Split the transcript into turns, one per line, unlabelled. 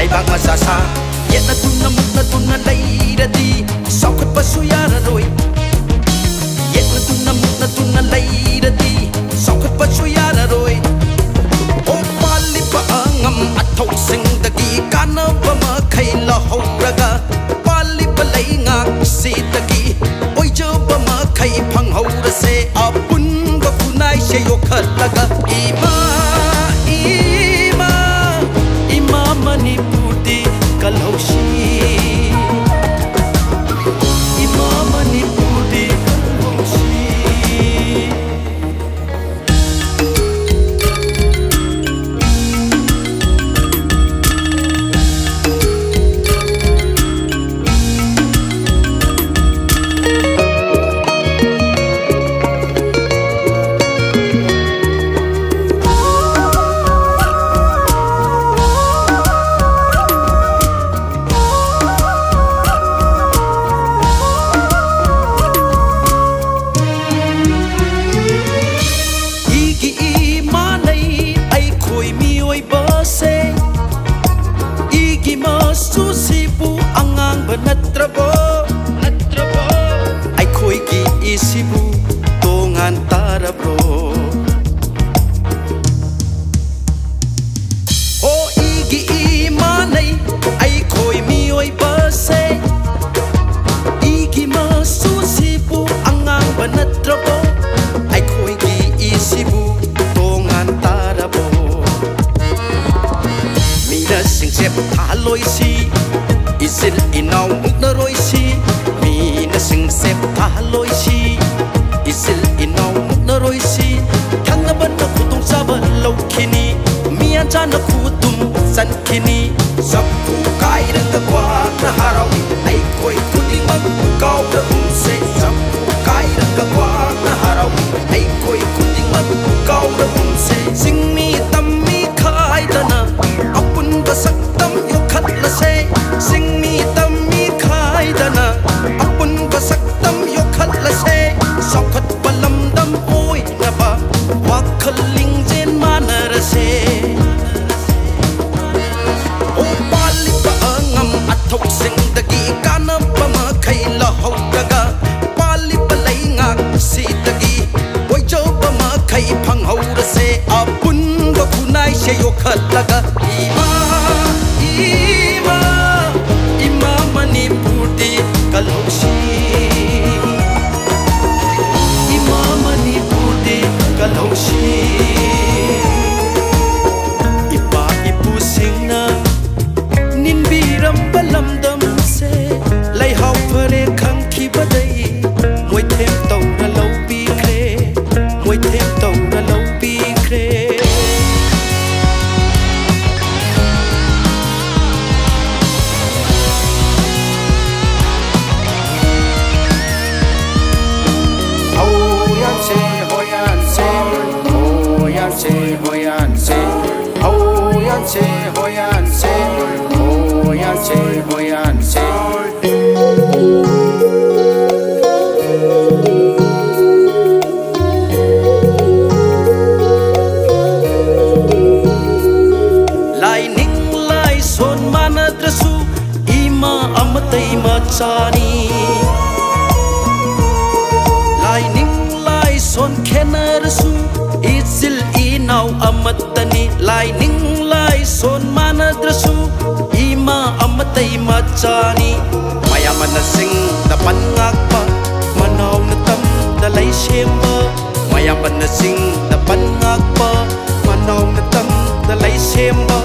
leibak masasa yet na tuna leiradi saukat pasuyararoi yet na tuna leiradi saukat pasuyararoi o pali pa angam athau sing dagi kanaba ma khaila horaga pali pa leingak si dagi oi joba ma khai phang horase apun ba kunai se yokhalaga ima manipudi kalhoshi ima manipudi kalhoshi natrabo ai khoi ki isibu tongan tarabro o igi imanai ai khoi mi oi base igi masu sibu angang banatrabo ai khoi ki isibu tongan tarabo mina sing sep thaloi si isil inaw mukna roisi mina sing sep thaloi si isil inaw mukna roisi thangna ban na khutung saba laukhini mian jana khutum sankhini sabku kai rang kwa na harawi ai koi khudi mak kau da umse sabku kai rang kwa na harawi ai koi khudi mak kau da umse sing mi tam mi khai dana apun basak tam yo khat la se sing mi tam mi khai dana apun basak tam yo khat la se sokhat balam dam oi na ba wakhal ling jen manar se o pali pa angam athok sing dagi kana pa ma khaila hodaga pali pa leinga si dagi oi jo pa ma khai phang hor se apun ba kunai se yo khat laga ima manipudi kalhoshi ima manipudi kalhoshi ipa ipu singna ninbiram balam dam se lai hau phare khang khi badai moi them tau na lau bi kre moi them tau na lau bi kre lai ning lai son manadrasu ima amatai machani lai ning lai son khenarasu isil inaw amatani lai ning lai son manadrasu ima amatai machani mayama na sing da pangakpa manaw na tam da lai semba mayama na sing da pangakpa manaw na tam da lai semba